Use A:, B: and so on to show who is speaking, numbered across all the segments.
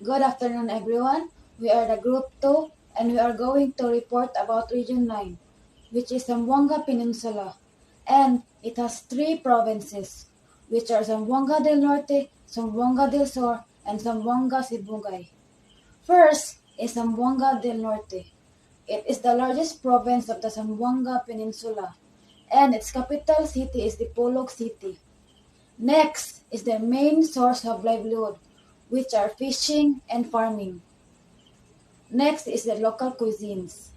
A: Good afternoon, everyone. We are the Group 2 and we are going to report about Region 9, which is Zamboanga Peninsula. And it has three provinces, which are Zamboanga del Norte, Zamboanga del Sur, and Zamboanga Sibugay. First is Zamboanga del Norte. It is the largest province of the Zamboanga Peninsula, and its capital city is Dipolog City. Next is the main source of livelihood, which are fishing and farming. Next is the local cuisines.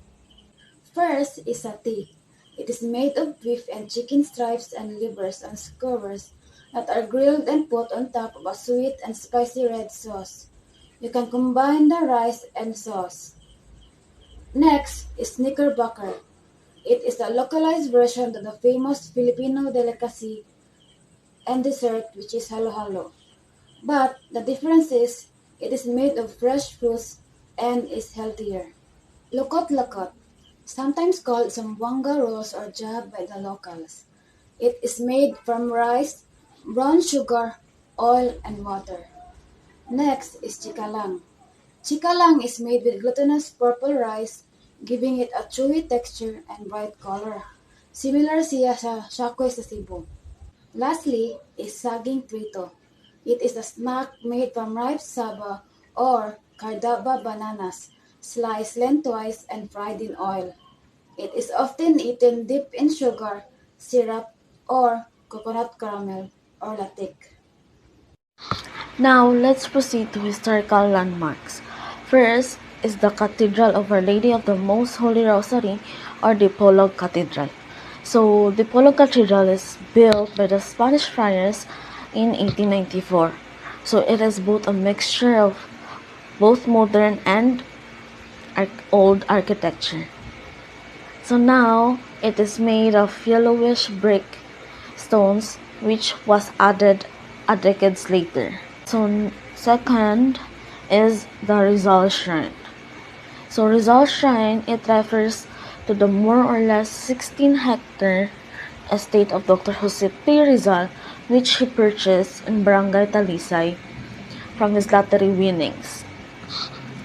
A: First is satay. It is made of beef and chicken strips and livers and skewers that are grilled and put on top of a sweet and spicy red sauce. You can combine the rice and sauce. Next is knickerbocker. It is a localized version of the famous Filipino delicacy and dessert which is halo-halo. But the difference is it is made of fresh fruits and is healthier. Lokot-lokot, sometimes called Zamboanga rolls or jab by the locals. It is made from rice, brown sugar, oil, and water. Next is chikalang. Chikalang is made with glutinous purple rice, giving it a chewy texture and bright color, similar siya sa shakoy sa Cebu. Lastly is saging prito. It is a snack made from ripe saba or cardaba bananas, sliced lengthwise and fried in oil. It is often eaten dipped in sugar, syrup, or coconut caramel or latik.
B: Now, let's proceed to historical landmarks. First is the Cathedral of Our Lady of the Most Holy Rosary, or the Polog Cathedral. So, the Polog Cathedral is built by the Spanish friars in 1894. So, it is both a mixture of both modern and old architecture. So now, it is made of yellowish brick stones which was added a decades later. So second is the Rizal Shrine. So Rizal Shrine, it refers to the more or less 16-hectare estate of Dr. Jose P. Rizal, which he purchased in Barangay Talisay from his lottery winnings.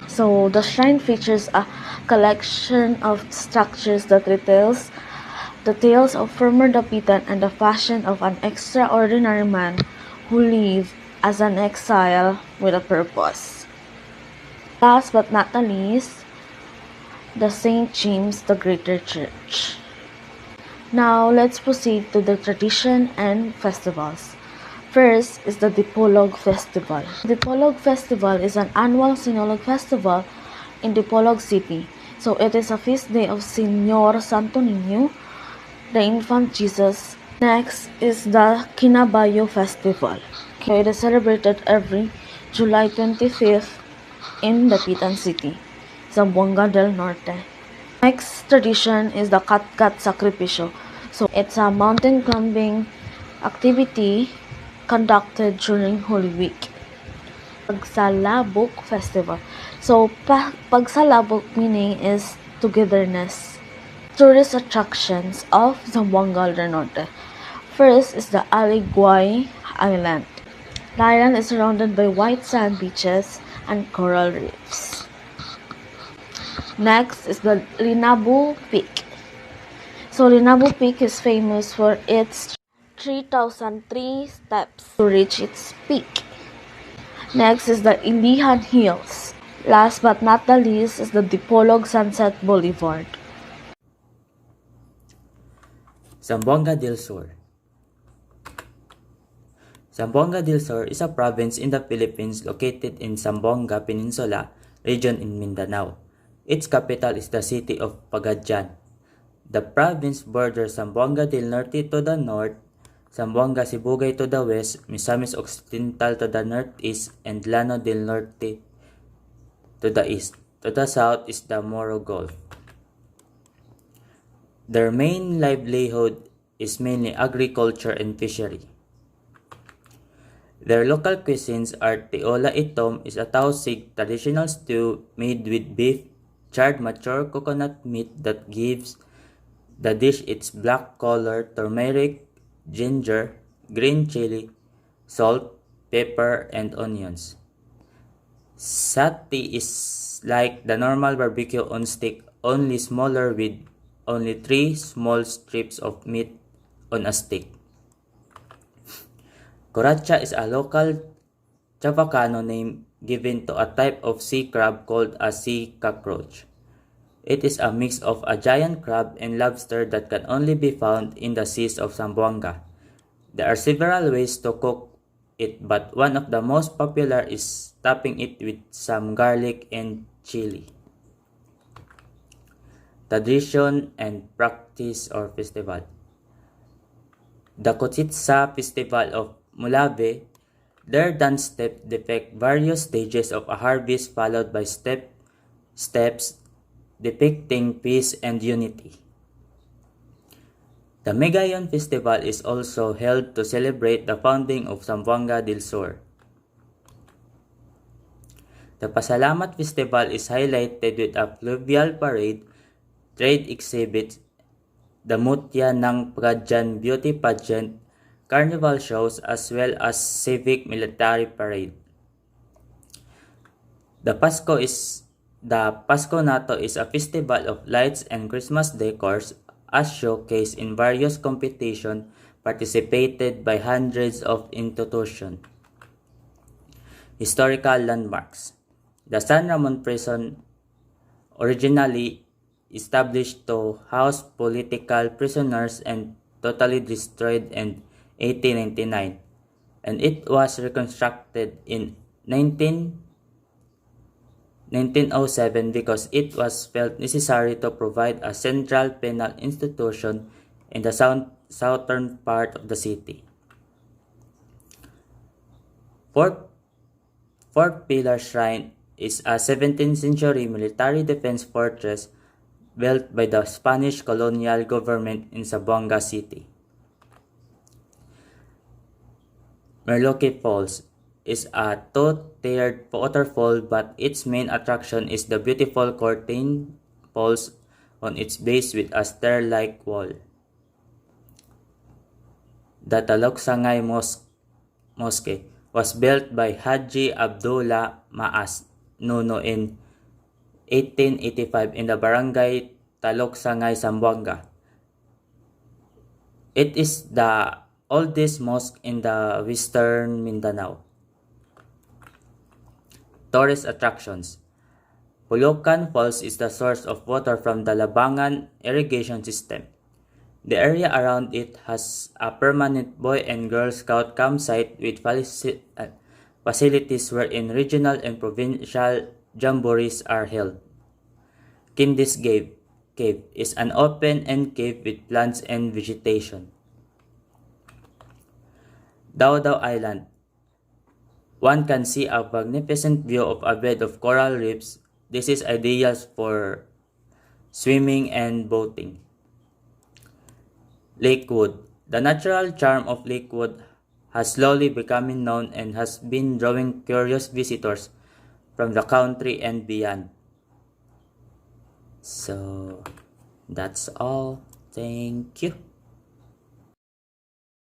B: So the shrine features a collection of structures that retells the tales of former Dapitan and the fashion of an extraordinary man who lived as an exile with a purpose. Last but not the least, the St. James the Greater Church. Now let's proceed to the tradition and festivals. First is the Dipolog Festival. Dipolog Festival is an annual sinolog festival in Dipolog City. So it is a feast day of Señor Santo Niño, the infant Jesus. Next is the Kinabayo Festival. It is celebrated every July 25th in Dapitan City, Zamboanga del Norte. Next tradition is the Kat-Kat Sacrificio. So it's a mountain climbing activity conducted during Holy Week. Pagsalabok Festival. So Pagsalabok meaning is togetherness. Tourist attractions of Zamboanga del Norte. First is the Aliguay Island. The island is surrounded by white sand beaches and coral reefs. Next is the Linabu Peak. So Linabu Peak is famous for its 3,003 steps to reach its peak. Next is the Ilihan Hills. Last but not the least is the Dipolog Sunset Boulevard.
C: Zamboanga del Sur. Zamboanga del Sur is a province in the Philippines located in Zamboanga Peninsula region in Mindanao. Its capital is the city of Pagadian. The province borders Zamboanga del Norte to the north, Zamboanga Sibugay to the west, Misamis Occidental to the northeast, and Llano del Norte to the east. To the south is the Moro Gulf. Their main livelihood is mainly agriculture and fishery. Their local cuisines are tiola itom is a tausig traditional stew made with beef, charred mature coconut meat that gives the dish its black color, turmeric, ginger, green chili, salt, pepper, and onions. Sati is like the normal barbecue on stick, only smaller with only 3 small strips of meat on a stick. Coracha is a local Chavacano name given to a type of sea crab called a sea cockroach. It is a mix of a giant crab and lobster that can only be found in the seas of Zamboanga. There are several ways to cook it, but one of the most popular is topping it with some garlic and chili. Tradition and practice or festival. The Kotsitsa Festival of Mulave, their dance step depict various stages of a harvest followed by steps depicting peace and unity. The Megayon Festival is also held to celebrate the founding of Zamboanga del Sur. The Pasalamat Festival is highlighted with a fluvial parade, trade exhibits, the Mutya ng Pagadian beauty pageant, carnival shows, as well as civic military parade. The Pasko Nato is a festival of lights and Christmas decors as showcased in various competitions participated by hundreds of institutions. Historical landmarks. The San Ramon Prison, originally established to house political prisoners and totally destroyed in 1899, and it was reconstructed in 1907 because it was felt necessary to provide a central penal institution in the southern part of the city. Fort Pillar Shrine is a 17th century military defense fortress built by the Spanish colonial government in Zamboanga City. Merloque Falls is a two-tiered waterfall, but its main attraction is the beautiful curtain falls on its base with a stair-like wall. The Taloksangay Mosque was built by Haji Abdullah Maas Nuno in 1885 in the barangay Taloksangay, Zamboanga. It is the oldest mosque in the Western Mindanao. Tourist attractions. Pulucan Falls is the source of water from the Labangan irrigation system. The area around it has a permanent Boy and Girl Scout campsite with facilities wherein regional and provincial jamborees are held. Kindi's Cave is an open-end cave with plants and vegetation. Dao Dao Island. One can see a magnificent view of a bed of coral reefs. This is ideal for swimming and boating. Lakewood. The natural charm of Lakewood has slowly becoming known and has been drawing curious visitors from the country and beyond. So, that's all. Thank you.